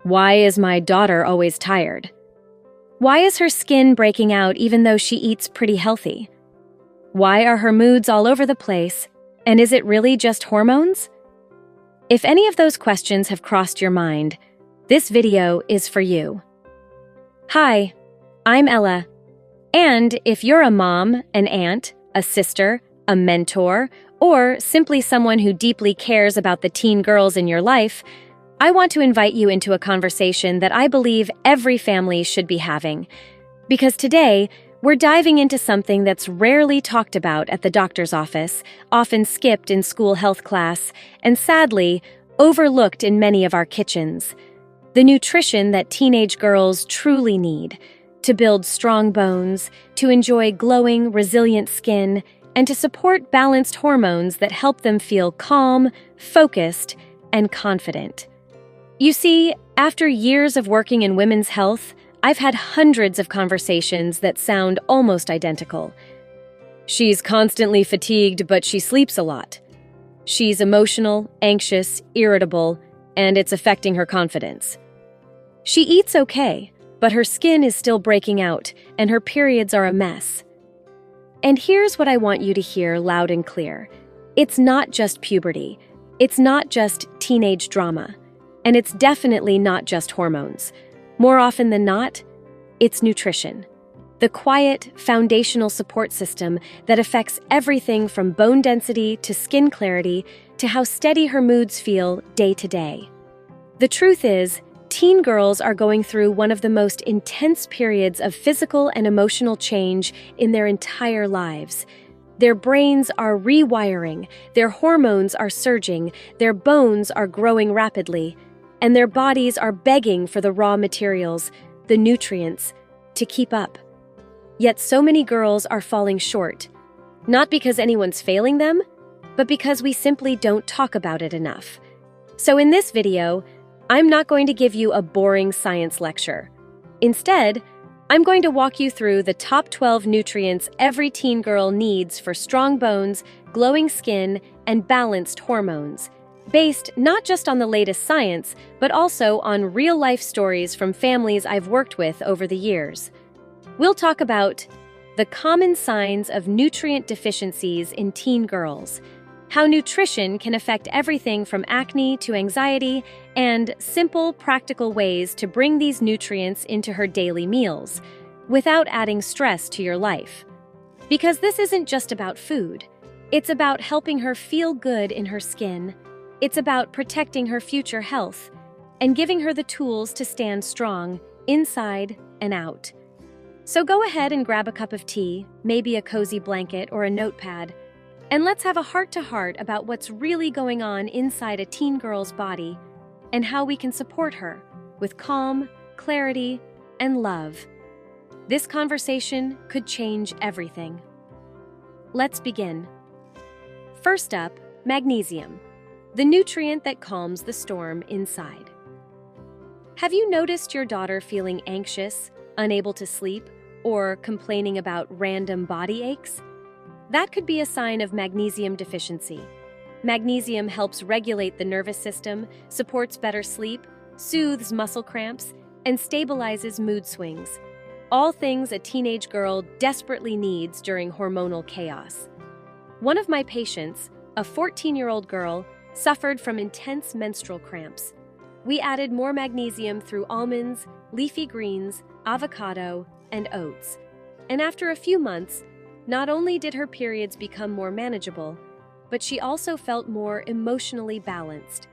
Why is my daughter always tired? Why is her skin breaking out even though she eats pretty healthy? Why are her moods all over the place? And is it really just hormones? If any of those questions have crossed your mind, this video is for you. Hi, I'm Ella. And if you're a mom, an aunt, a sister, a mentor, or simply someone who deeply cares about the teen girls in your life, I want to invite you into a conversation that I believe every family should be having. Because today, we're diving into something that's rarely talked about at the doctor's office, often skipped in school health class, and sadly, overlooked in many of our kitchens. The nutrition that teenage girls truly need to build strong bones, to enjoy glowing, resilient skin, and to support balanced hormones that help them feel calm, focused, and confident. You see, after years of working in women's health, I've had hundreds of conversations that sound almost identical. She's constantly fatigued, but she sleeps a lot. She's emotional, anxious, irritable, and it's affecting her confidence. She eats okay, but her skin is still breaking out, and her periods are a mess. And here's what I want you to hear loud and clear. It's not just puberty. It's not just teenage drama. And it's definitely not just hormones. More often than not, it's nutrition. The quiet, foundational support system that affects everything from bone density to skin clarity to how steady her moods feel day to day. The truth is, teen girls are going through one of the most intense periods of physical and emotional change in their entire lives. Their brains are rewiring, their hormones are surging, their bones are growing rapidly, and their bodies are begging for the raw materials, the nutrients, to keep up. Yet so many girls are falling short, not because anyone's failing them, but because we simply don't talk about it enough. So in this video, I'm not going to give you a boring science lecture. Instead, I'm going to walk you through the top 12 nutrients every teen girl needs for strong bones, glowing skin, and balanced hormones, based not just on the latest science, but also on real-life stories from families I've worked with over the years. We'll talk about the common signs of nutrient deficiencies in teen girls, how nutrition can affect everything from acne to anxiety, and simple, practical ways to bring these nutrients into her daily meals without adding stress to your life. Because this isn't just about food. It's about helping her feel good in her skin. It's about protecting her future health and giving her the tools to stand strong inside and out. So go ahead and grab a cup of tea, maybe a cozy blanket or a notepad, and let's have a heart-to-heart about what's really going on inside a teen girl's body and how we can support her with calm, clarity, and love. This conversation could change everything. Let's begin. First up, magnesium, the nutrient that calms the storm inside. Have you noticed your daughter feeling anxious, unable to sleep, or complaining about random body aches? That could be a sign of magnesium deficiency. Magnesium helps regulate the nervous system, supports better sleep, soothes muscle cramps, and stabilizes mood swings. All things a teenage girl desperately needs during hormonal chaos. One of my patients, a 14-year-old girl, suffered from intense menstrual cramps. We added more magnesium through almonds, leafy greens, avocado, and oats. And after a few months, not only did her periods become more manageable, but she also felt more emotionally balanced.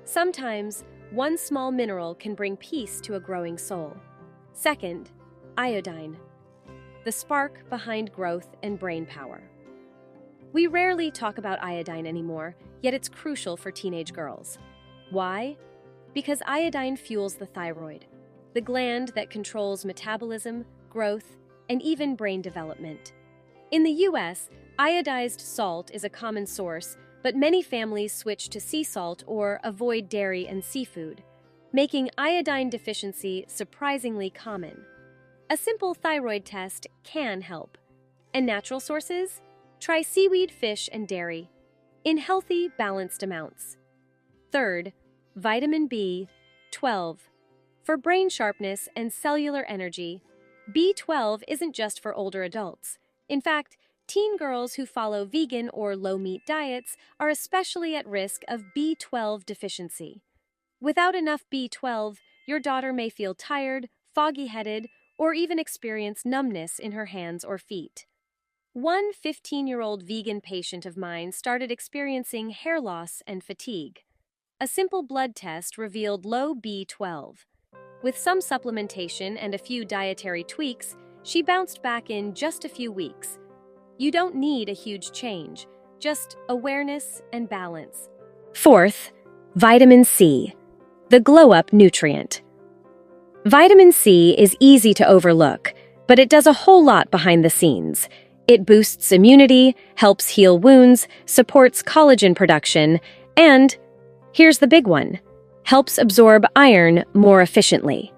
Sometimes, one small mineral can bring peace to a growing soul. Second, iodine, the spark behind growth and brain power. We rarely talk about iodine anymore, yet it's crucial for teenage girls. Why? Because iodine fuels the thyroid, the gland that controls metabolism, growth, and even brain development. In the US, iodized salt is a common source, but many families switch to sea salt or avoid dairy and seafood, making iodine deficiency surprisingly common. A simple thyroid test can help. And natural sources? Try seaweed, fish, and dairy in healthy, balanced amounts. Third, vitamin B12, For brain sharpness and cellular energy, B12 isn't just for older adults. In fact, teen girls who follow vegan or low-meat diets are especially at risk of B12 deficiency. Without enough B12, your daughter may feel tired, foggy-headed, or even experience numbness in her hands or feet. One 15-year-old vegan patient of mine started experiencing hair loss and fatigue. A simple blood test revealed low B12. With some supplementation and a few dietary tweaks, she bounced back in just a few weeks. You don't need a huge change, just awareness and balance. Fourth, vitamin C, the glow-up nutrient. Vitamin C is easy to overlook, but it does a whole lot behind the scenes. It boosts immunity, helps heal wounds, supports collagen production, and, here's the big one, helps absorb iron more efficiently.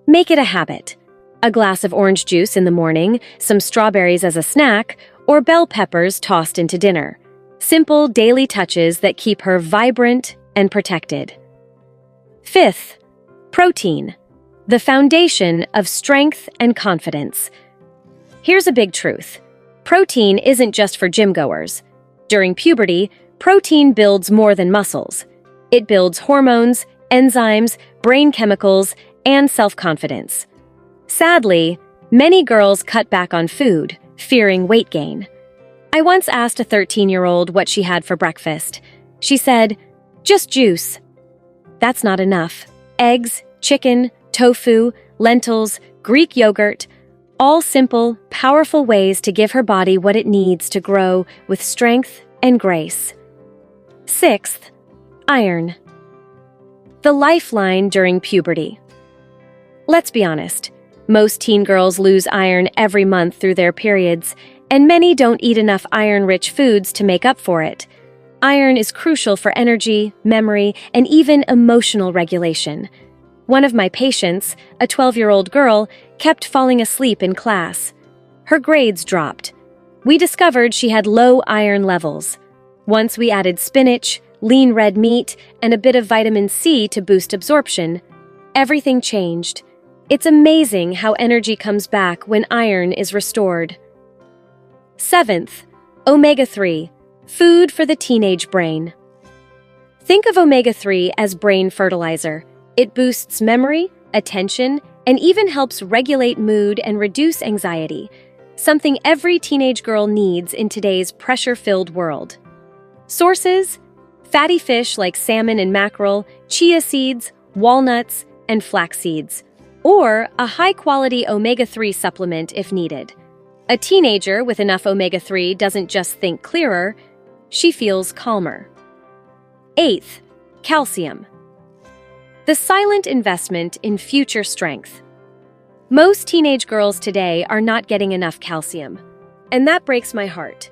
Make it a habit. A glass of orange juice in the morning, some strawberries as a snack, or bell peppers tossed into dinner. Simple daily touches that keep her vibrant and protected. Fifth, protein, the foundation of strength and confidence. Here's a big truth. Protein isn't just for gym goers. During puberty, protein builds more than muscles. It builds hormones, enzymes, brain chemicals, and self-confidence. Sadly, many girls cut back on food, fearing weight gain. I once asked a 13-year-old what she had for breakfast. She said, "Just juice." That's not enough. Eggs, chicken, tofu, lentils, Greek yogurt, all simple, powerful ways to give her body what it needs to grow with strength and grace. Sixth, iron, the lifeline during puberty. Let's be honest, most teen girls lose iron every month through their periods, and many don't eat enough iron-rich foods to make up for it. Iron is crucial for energy, memory, and even emotional regulation. One of my patients, a 12-year-old girl, kept falling asleep in class. Her grades dropped. We discovered she had low iron levels. Once we added spinach, lean red meat, and a bit of vitamin C to boost absorption, everything changed. It's amazing how energy comes back when iron is restored. Seventh, omega-3, food for the teenage brain. Think of omega-3 as brain fertilizer. It boosts memory, attention, and even helps regulate mood and reduce anxiety, something every teenage girl needs in today's pressure-filled world. Sources: fatty fish like salmon and mackerel, chia seeds, walnuts, and flax seeds, or a high-quality omega-3 supplement if needed. A teenager with enough omega-3 doesn't just think clearer, she feels calmer. Eighth, calcium, the silent investment in future strength. Most teenage girls today are not getting enough calcium, and that breaks my heart.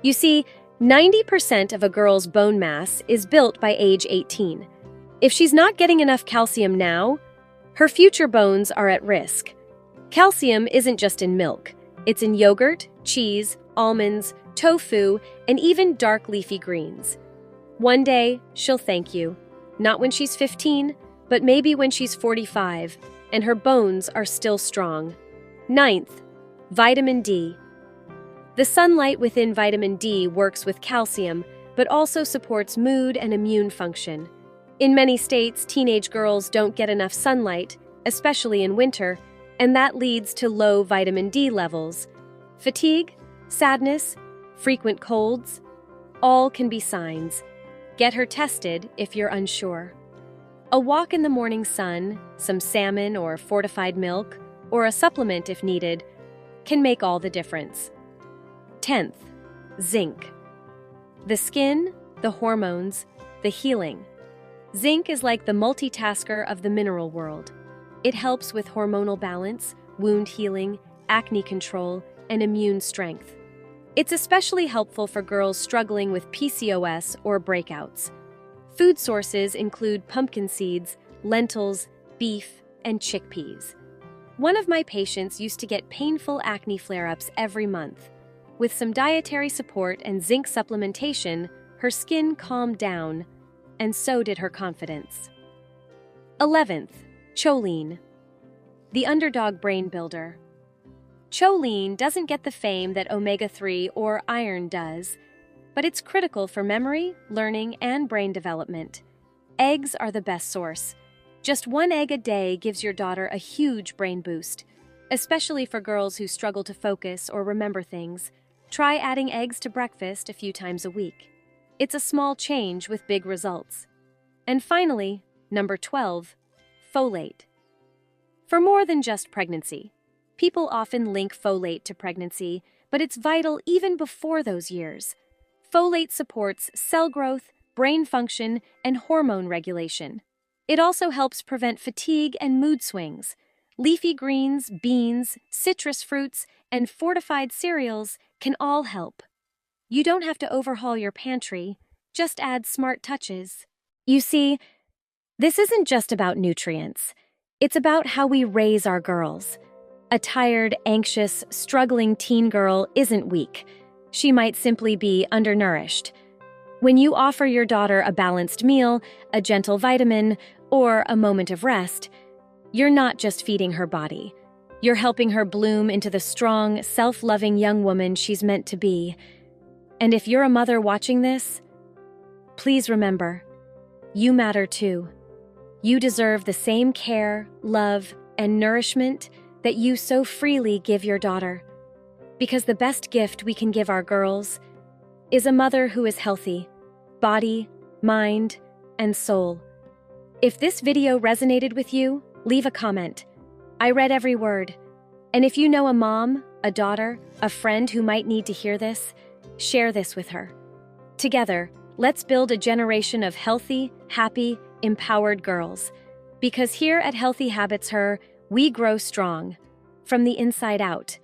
You see, 90% of a girl's bone mass is built by age 18. If she's not getting enough calcium now, her future bones are at risk. Calcium isn't just in milk. It's in yogurt, cheese, almonds, tofu, and even dark leafy greens. One day, she'll thank you. Not when she's 15, but maybe when she's 45, and her bones are still strong. Ninth, vitamin D. The sunlight within vitamin D works with calcium, but also supports mood and immune function. In many states, teenage girls don't get enough sunlight, especially in winter, and that leads to low vitamin D levels. Fatigue, sadness, frequent colds, all can be signs. Get her tested if you're unsure. A walk in the morning sun, some salmon or fortified milk, or a supplement if needed, can make all the difference. 10th, zinc. The skin, the hormones, the healing. Zinc is like the multitasker of the mineral world. It helps with hormonal balance, wound healing, acne control, and immune strength. It's especially helpful for girls struggling with PCOS or breakouts. Food sources include pumpkin seeds, lentils, beef, and chickpeas. One of my patients used to get painful acne flare-ups every month. With some dietary support and zinc supplementation, her skin calmed down, and so did her confidence. 11th, Choline, the underdog brain builder. Choline doesn't get the fame that omega-3 or iron does, but it's critical for memory, learning, and brain development. Eggs are the best source. Just one egg a day gives your daughter a huge brain boost, especially for girls who struggle to focus or remember things. Try adding eggs to breakfast a few times a week. It's a small change with big results. And finally, number 12, folate. For more than just pregnancy, people often link folate to pregnancy, but it's vital even before those years. Folate supports cell growth, brain function, and hormone regulation. It also helps prevent fatigue and mood swings. Leafy greens, beans, citrus fruits, and fortified cereals can all help. You don't have to overhaul your pantry, just add smart touches. You see, this isn't just about nutrients. It's about how we raise our girls. A tired, anxious, struggling teen girl isn't weak. She might simply be undernourished. When you offer your daughter a balanced meal, a gentle vitamin, or a moment of rest, you're not just feeding her body. You're helping her bloom into the strong, self-loving young woman she's meant to be. And if you're a mother watching this, please remember, you matter too. You deserve the same care, love, and nourishment that you so freely give your daughter. Because the best gift we can give our girls is a mother who is healthy, body, mind, and soul. If this video resonated with you, leave a comment. I read every word. And if you know a mom, a daughter, a friend who might need to hear this, share this with her. Together, let's build a generation of healthy, happy, empowered girls. Because here at Healthy Habits Her, we grow strong, from the inside out.